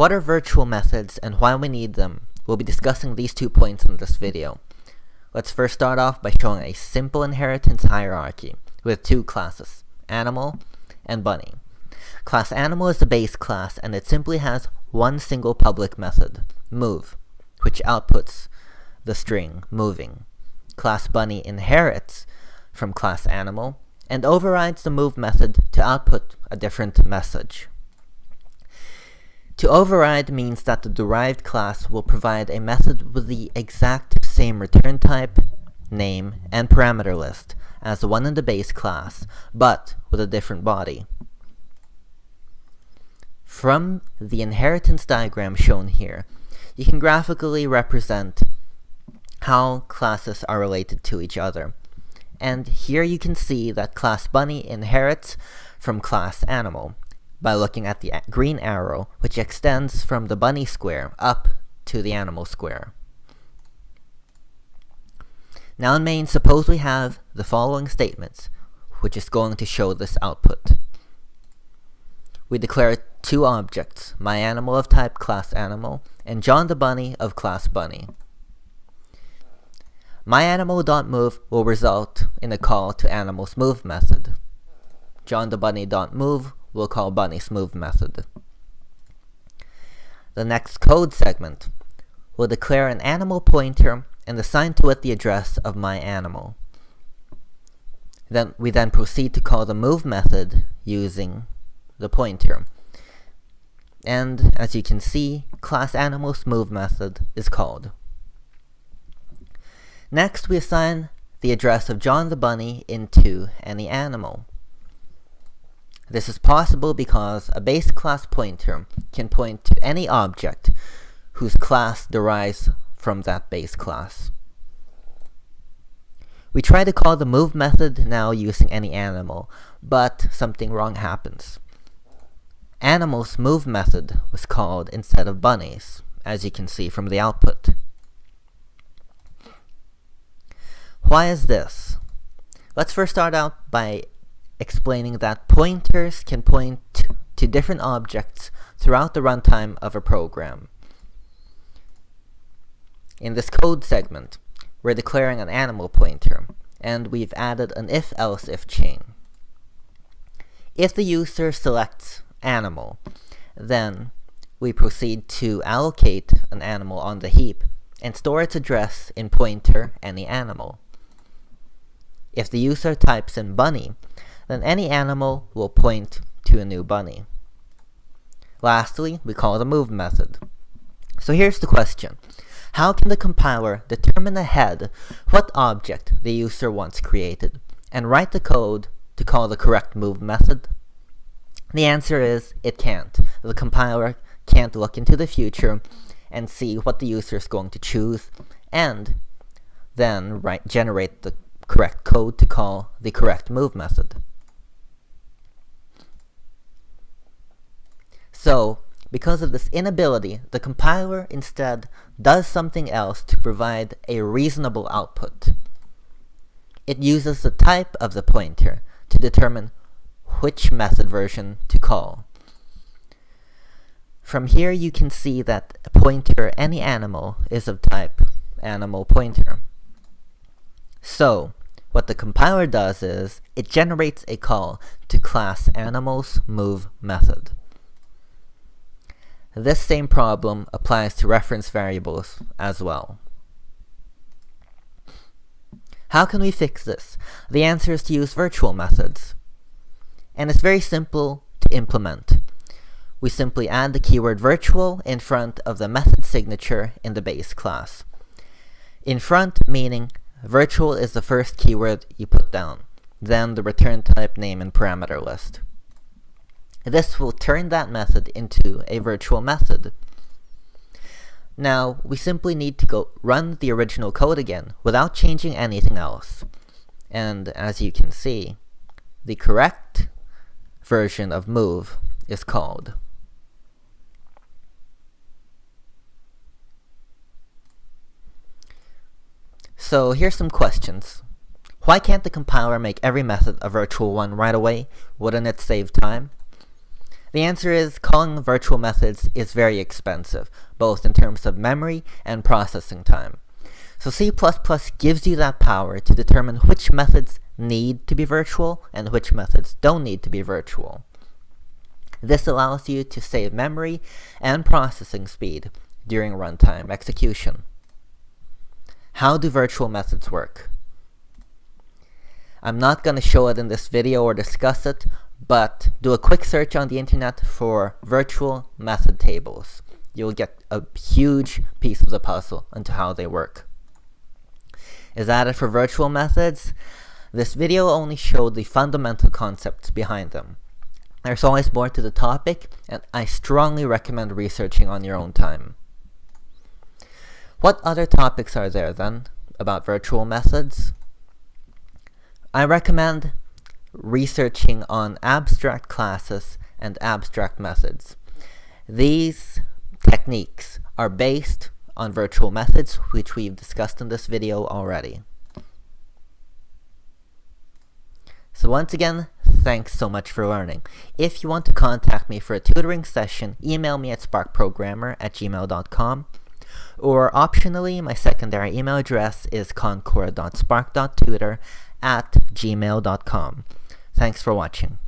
What are virtual methods and why we need them? We'll be discussing these 2 points in this video. Let's first start off by showing a simple inheritance hierarchy with 2 classes, animal and bunny. Class animal is the base class and it simply has one single public method, move, which outputs the string moving. Class bunny inherits from class animal and overrides the move method to output a different message. To override means that the derived class will provide a method with the exact same return type, name, and parameter list as the one in the base class, but with a different body. From the inheritance diagram shown here, you can graphically represent how classes are related to each other. And here you can see that class bunny inherits from class animal by looking at the green arrow, which extends from the bunny square up to the animal square. Now in main, suppose we have the following statements, which is going to show this output. We declare 2 objects, my animal of type class animal, and John the bunny of class bunny. MyAnimal.move will result in a call to animal's move method. John the bunny.move will call bunny's move method. The next code segment will declare an animal pointer and assign to it the address of myAnimal. Then we proceed to call the move method using the pointer. And as you can see, class animal's move method is called. Next, we assign the address of John the bunny into any animal. This is possible because a base class pointer can point to any object whose class derives from that base class. We try to call the move method now using any animal, but something wrong happens. Animal's move method was called instead of bunny's, as you can see from the output. Why is this? Let's first start out by explaining that pointers can point to different objects throughout the runtime of a program. In this code segment, we're declaring an animal pointer, and we've added an if-else-if chain. If the user selects animal, then we proceed to allocate an animal on the heap and store its address in pointer any animal. If the user types in bunny, then any animal will point to a new bunny. Lastly, we call the move method. So here's the question. How can the compiler determine ahead what object the user wants created and write the code to call the correct move method? The answer is it can't. The compiler can't look into the future and see what the user is going to choose and then generate the correct code to call the correct move method. So, because of this inability, the compiler instead does something else to provide a reasonable output. It uses the type of the pointer to determine which method version to call. From here you can see that a pointer any animal is of type animal pointer. So, what the compiler does is, it generates a call to class animal's move method. This same problem applies to reference variables as well. How can we fix this? The answer is to use virtual methods. And it's very simple to implement. We simply add the keyword virtual in front of the method signature in the base class. In front meaning virtual is the first keyword you put down, then the return type, name, and parameter list. This will turn that method into a virtual method. Now, we simply need to go run the original code again without changing anything else. And as you can see, the correct version of move is called. So here's some questions. Why can't the compiler make every method a virtual one right away? Wouldn't it save time? The answer is calling virtual methods is very expensive, both in terms of memory and processing time. So C++ gives you that power to determine which methods need to be virtual and which methods don't need to be virtual. This allows you to save memory and processing speed during runtime execution. How do virtual methods work? I'm not going to show it in this video or discuss it, but do a quick search on the internet for virtual method tables. You'll get a huge piece of the puzzle into how they work. Is that it for virtual methods? This video only showed the fundamental concepts behind them. There's always more to the topic, and I strongly recommend researching on your own time. What other topics are there then about virtual methods? I recommend researching on abstract classes and abstract methods. These techniques are based on virtual methods, which we've discussed in this video already. So once again, thanks so much for learning. If you want to contact me for a tutoring session, email me at sparkprogrammer@gmail.com, or optionally, my secondary email address is concord.spark.tutor@gmail.com. Thanks for watching.